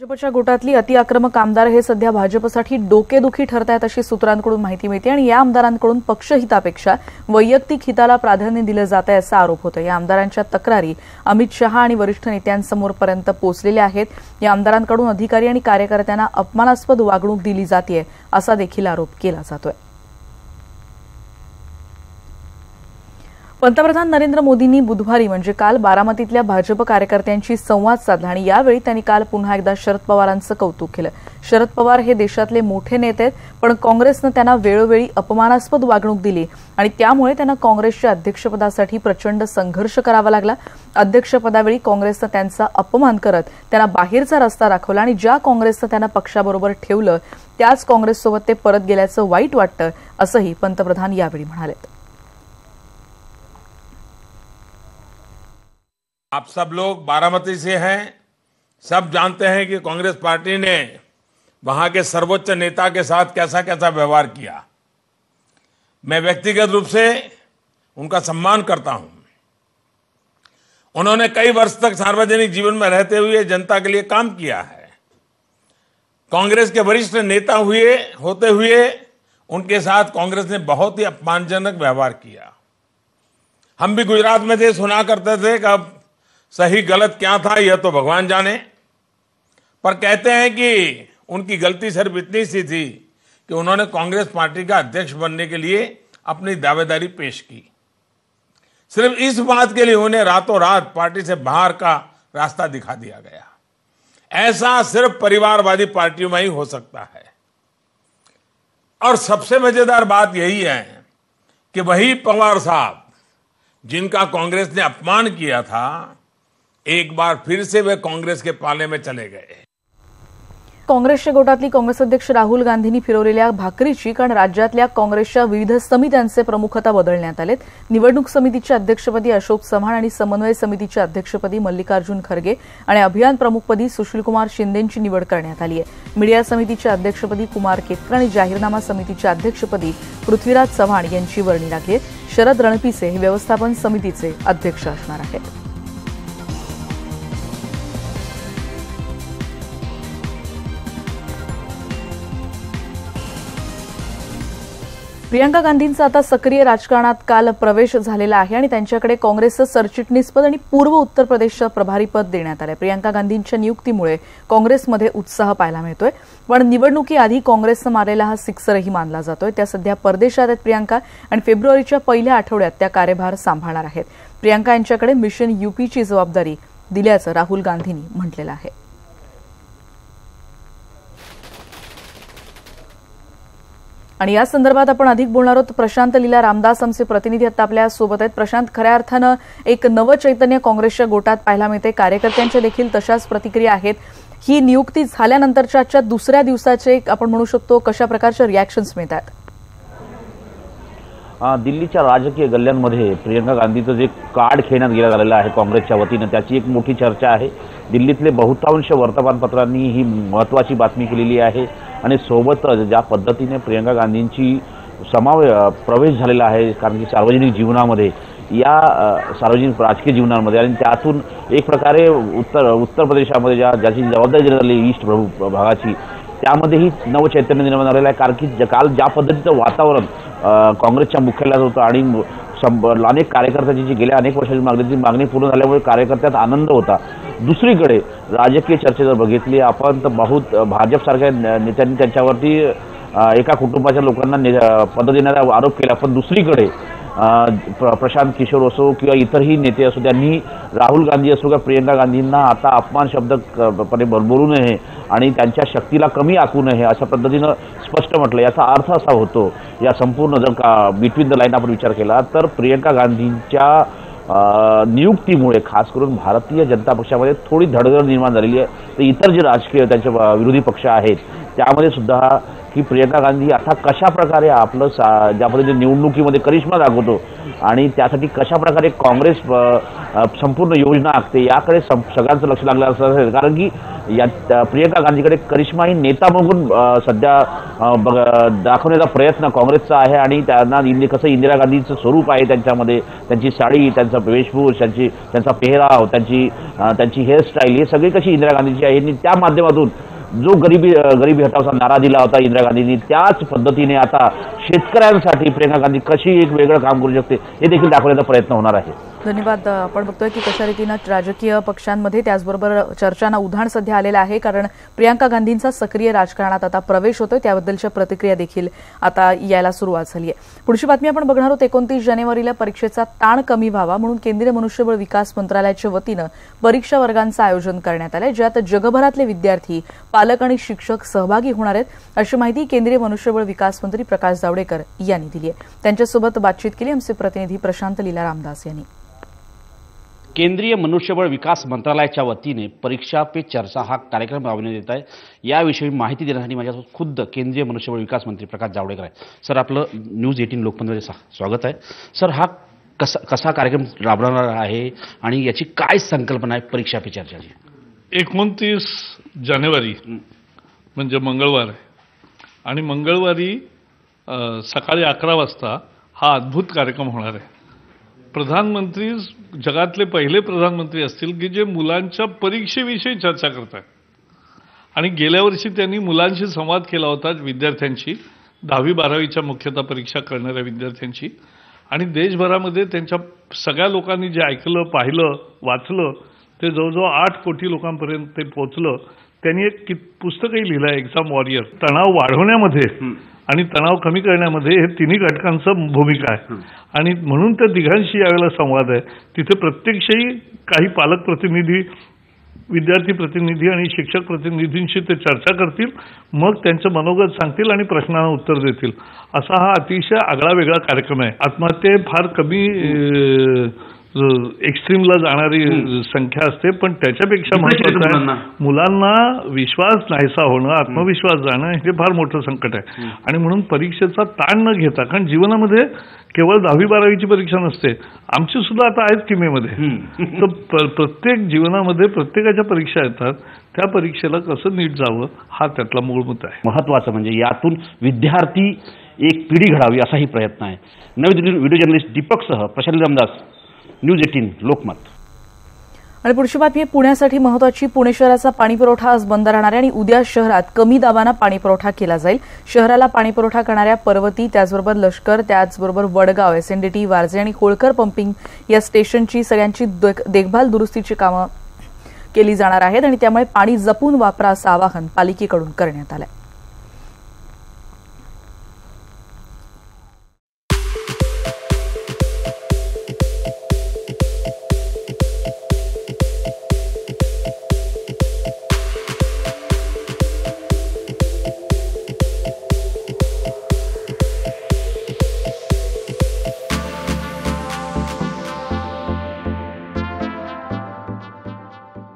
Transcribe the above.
भाजपच्या गोटातली अतिआक्रमक आमदार हे सध्या भाजपसाठी डोकेदुखी ठरतायत अशी सूत्रांकडून माहिती मिळते आणि या आमदारांकडून पक्षहितापेक्षा वैयक्तिक हिताला प्राधान्य दिलं जातंय असा आरोप होतोय। या आमदारांच्या तक्रारी अमित शहा आणि वरिष्ठ नेत्यांसमोरपर्यंत पोहोचलेल्या आहेत। या आमदारांकडून अधिकारी आणि कार्यकर्त्यांना अपमानास्पद वागणूक दिली जातेय असा देखील आरोप केला जातोय। पंतप्रधान नरेंद्र मोदींनी बुधवारी म्हणजे काल बारामतीतल्या भाजप कार्यकर्त्यांशी संवाद साधला आणि यावेळी त्यांनी काल पुन्हा एकदा शरद पवारांचं कौतुक केलं। शरद पवार हे देशातले मोठे नेते आहेत, पण काँग्रेसनं त्यांना वेळोवेळी अपमानास्पद वागणूक दिली आणि त्यामुळे त्यांना काँग्रेसच्या अध्यक्षपदासाठी प्रचंड संघर्ष करावा लागला। अध्यक्षपदावेळी काँग्रेसनं त्यांचा अपमान करत त्यांना बाहेरचा रस्ता दाखवला आणि ज्या काँग्रेसनं त्यांना पक्षाबरोबर ठेवलं त्याच काँग्रेससोबत ते परत गेल्याचं वाईट वाटतं असंही पंतप्रधान यावेळी म्हणाले। आप सब लोग बारामती से हैं, सब जानते हैं कि कांग्रेस पार्टी ने वहां के सर्वोच्च नेता के साथ कैसा कैसा व्यवहार किया। मैं व्यक्तिगत रूप से उनका सम्मान करता हूं। उन्होंने कई वर्ष तक सार्वजनिक जीवन में रहते हुए जनता के लिए काम किया है। कांग्रेस के वरिष्ठ नेता होते हुए उनके साथ कांग्रेस ने बहुत ही अपमानजनक व्यवहार किया। हम भी गुजरात में थे, सुना करते थे कि अब सही गलत क्या था यह तो भगवान जाने, पर कहते हैं कि उनकी गलती सिर्फ इतनी सी थी कि उन्होंने कांग्रेस पार्टी का अध्यक्ष बनने के लिए अपनी दावेदारी पेश की। सिर्फ इस बात के लिए उन्हें रातों रात पार्टी से बाहर का रास्ता दिखा दिया गया। ऐसा सिर्फ परिवारवादी पार्टियों में ही हो सकता है। और सबसे मजेदार बात यही है कि वही पवार साहब जिनका कांग्रेस ने अपमान किया था, एक बार फिर से वे कांग्रेस के पाले में चले गए। काँग्रेसच्या गोटातली काँग्रेस अध्यक्ष राहुल गांधींनी फिरवलेल्या भाकरीची कारण राज्यातल्या काँग्रेसच्या विविध समित्यांचे प्रमुख आता बदलण्यात आलेत। निवडणूक समितीच्या अध्यक्षपदी अशोक चव्हाण आणि समन्वय समितीच्या अध्यक्षपदी मल्लिकार्जुन खरगे आणि अभियान प्रमुखपदी सुशीलकुमार शिंदेंची निवड करण्यात आली आहे। मीडिया समितीच्या अध्यक्षपदी कुमार केतकर आणि जाहीरनामा समितीच्या अध्यक्षपदी पृथ्वीराज चव्हाण यांची वर्णी लागली आहे। शरद रणपिसे हे व्यवस्थापन समितीचे अध्यक्ष असणार आहेत। प्रियंका गांधींचा आता सक्रिय राजकारणात काल प्रवेश झालेला आहे आणि त्यांच्याकडे काँग्रेसचं सरचिटणीसपद आणि पूर्व उत्तर प्रदेशचं प्रभारीपद देण्यात आलंय। प्रियंका गांधींच्या नियुक्तीमुळे काँग्रेसमध्ये उत्साह पाहायला मिळतोय, पण निवडणुकीआधी काँग्रेसनं मारलेला हा सिक्सरही मानला जातोय। त्या सध्या परदेशात आहेत प्रियंका आणि फेब्रुवारीच्या पहिल्या आठवड्यात त्या कार्यभार सांभाळणार आहेत। प्रियंका यांच्याकडे मिशन यूपीची जबाबदारी दिल्याचं राहुल गांधींनी म्हटलेलं आहे। आणि या संदर्भात आपण अधिक बोलणार आहोत। प्रशांत लीला रामदास आमचे प्रतिनिधी आता आपल्या सोबत आहेत। प्रशांत, खऱ्या अर्थानं एक नवं चैतन्य काँग्रेसच्या गोटात पाहायला मिळते, कार्यकर्त्यांच्या देखील तशाच प्रतिक्रिया आहेत। ही नियुक्ती झाल्यानंतरच्या आजच्या दुसऱ्या दिवसाचे आपण म्हणू शकतो कशा प्रकारच्या रिॲक्शन्स मिळतात? दिल्लीच्या राजकीय गल्ल्यांमध्ये प्रियंका गांधीचं जे कार्ड खेळण्यात गेलं झालेलं आहे काँग्रेसच्या वतीनं त्याची एक मोठी चर्चा आहे। दिल्लीतले बहुतांश वर्तमानपत्रांनी ही महत्त्वाची बातमी केलेली आहे आणि सोबतच ज्या पद्धतीने प्रियंका गांधींची प्रवेश झालेला आहे, कारण की सार्वजनिक जीवनामध्ये या सार्वजनिक राजकीय जीवनामध्ये आणि त्यातून एक प्रकारे उत्तर प्रदेशामध्ये ज्याची जबाबदारी देण्यात आली ईस्ट भागाची, त्यामध्येही नवचैतन्य निर्माण झालेलं आहे। कारण की काल ज्या पद्धतीचं वातावरण काँग्रेसच्या मुख्यालयात होतं आणि अनेक कार्यकर्त्यांची जी गेल्या अनेक वर्षाची मागणी पूर्ण झाल्यामुळे कार्यकर्त्यात आनंद होता। दुसरीकडे राजकीय चर्चा जर बघितली आपण तर भाजपसारख्या नेत्यांनी त्यांच्यावरती एका कुटुंबाच्या लोकांना पद देण्याचा आरोप केला, पण दुसरीकडे प्रशांत किशोर असो किंवा इतरही नेते असो त्यांनी राहुल गांधी असो किंवा प्रियंका गांधींना आता अपमान शब्दपणे बोलू नये आणि त्यांच्या शक्तीला कमी आखू नये अशा पद्धतीनं स्पष्ट म्हटलं। याचा अर्थ असा होतो, या संपूर्ण जर का बिटवीन द लाईन आपण विचार केला तर प्रियंका गांधींच्या नियुक्तीमुळे खास करून भारतीय जनता पक्षामध्ये थोडी धडधड निर्माण झालेली आहे। तर इतर जे राजकीय त्यांचे विरोधी पक्ष आहेत त्यामध्ये सुद्धा की प्रियंका गांधी आता कशा प्रकारे आपलं ज्या पद्धतीने निवडणुकीमध्ये करिश्मा दाखवतो आणि त्यासाठी कशा प्रकारे काँग्रेस संपूर्ण योजना आखते याकडे सगळ्यांचं लक्ष लागलं असेल। कारण की या प्रियंका गांधीकडे करिश्माई नेता म्हणून सध्या दाखवण्याचा प्रयत्न काँग्रेसचा आहे आणि त्यांना कसं इंदिरा गांधींचं स्वरूप आहे त्यांच्यामध्ये, त्यांची साडी, त्यांचा वेशभूष, त्यांचा पेहराव, त्यांची हेअरस्टाईल हे सगळी कशी इंदिरा गांधीची आहे आणि त्या माध्यमातून जो गरिबी हटावचा नारा दिला होता इंदिरा गांधींनी त्याच पद्धतीने आता शेतकऱ्यांसाठी प्रियंका गांधी कशी एक वेगळं काम करू शकते हे देखील दाखवण्याचा प्रयत्न होणार आहे। धन्यवाद। आपण बघतोय की कशा रीतीने राजकीय पक्षांमध्ये त्याचबरोबर चर्चांना उधाण सध्या आलेलं आहे, कारण प्रियंका गांधींचा सक्रिय राजकारणात आता प्रवेश होतोय, त्याबद्दलच्या प्रतिक्रिया देखील आता यायला सुरुवात झाली आहे। पुढची बातमी आपण बघणार आहोत। 29 जानेवारीला परीक्षेचा ताण कमी व्हावा म्हणून केंद्रीय मनुष्यबळ विकास मंत्रालयाच्या वतीनं परीक्षा वर्गांचं आयोजन करण्यात आलंय, ज्यात जगभरातले विद्यार्थी, पालक आणि शिक्षक सहभागी होणार आहेत, अशी माहिती केंद्रीय मनुष्यबळ विकास मंत्री प्रकाश जावडेकर यांनी दिली आहे। त्यांच्यासोबत बातचीत केली आमचे प्रतिनिधी प्रशांत लीला रामदास यांनी। केंद्रीय मनुष्यबळ विकास मंत्रालयाच्या वतीने परीक्षा पे चर्चा हा कार्यक्रम राबवण्यात येत आहे। याविषयी माहिती देण्यासाठी माझ्यासोबत खुद्द केंद्रीय मनुष्यबळ विकास मंत्री प्रकाश जावडेकर आहे। सर, आपलं न्यूज 18 लोकमतमध्ये स्वागत आहे। सर, हा कसा कार्यक्रम राबवणार आहे आणि याची काय संकल्पना आहे परीक्षा पे चर्चाची? 29 जानेवारी म्हणजे मंगळवार आहे आणि मंगळवारी सकाळी 11 वाजता हा अद्भुत कार्यक्रम होणार आहे। प्रधानमंत्री जगातले पहिले प्रधानमंत्री असतील की जे मुलांच्या परीक्षेविषयी चर्चा करतात आणि गेल्या वर्षी त्यांनी मुलांशी संवाद केला होता, विद्यार्थ्यांची, 10वी 12वीच्या मुख्यतः परीक्षा करणाऱ्या विद्यार्थ्यांची, आणि देशभरामध्ये त्यांच्या सगळ्या लोकांनी जे ऐकलं, पाहिलं, वाचलं ते जवळजवळ 8 कोटी लोकांपर्यंत ते पोहोचलं। त्यांनी एक पुस्तकही लिहिलं आहे, एक्झाम वॉरियर। तणाव वाढवण्यामध्ये आणि तणाव कमी करण्यामध्ये हे तिन्ही घटकांचं भूमिका आहे आणि म्हणून त्या तिघांशी यावेळेला संवाद आहे। तिथे प्रत्यक्षही काही पालक प्रतिनिधी, विद्यार्थी प्रतिनिधी आणि शिक्षक प्रतिनिधींशी ते चर्चा करतील, मग त्यांचं मनोगत सांगतील आणि प्रश्नांना उत्तर देतील। असा हा अतिशय आगळा वेगळा कार्यक्रम आहे। आत्महत्या फार कमी एक्स्ट्रीमला जाणारी संख्या असते, पण त्याच्यापेक्षा महत्त्वाचं आहे मुलांना विश्वास नाहीसा होणं, आत्मविश्वास जाणं हे फार मोठं संकट आहे। आणि म्हणून परीक्षेचा ताण न घेता, कारण जीवनामध्ये केवळ 10वी 12वीची परीक्षा नसते, आमची सुद्धा आता आहेत की मेमध्ये, तर प्रत्येक जीवनामध्ये प्रत्येकाच्या परीक्षा येतात, त्या परीक्षेला कसं नीट जावं हा त्यातला मूळ मुद्दा आहे। महत्त्वाचं म्हणजे यातून विद्यार्थी एक पिढी घडावी असाही प्रयत्न आहे। नवी दिल्ली व्हिडिओ जर्नलिस्ट दीपकसह प्रशांत रामदास, न्यूज 18 लोकमत। आणि पुढची बातमी पुण्यासाठी महत्त्वाची। पुणे शहराचा पाणीपुरवठा आज बंद राहणार आहे आणि उद्या शहरात कमी दाबानं पाणीपुरवठा केला जाईल। शहराला पाणीपुरवठा करणाऱ्या पर्वती, त्याचबरोबर लष्कर, त्याचबरोबर वडगाव, SNDT, वारजे आणि होळकर पंपिंग या स्टेशनची सगळ्यांची देखभाल दुरुस्तीची कामं केली जाणार आहेत आणि त्यामुळे पाणी जपून वापरा असं आवाहन पालिकेकडून करण्यात आलं आहे।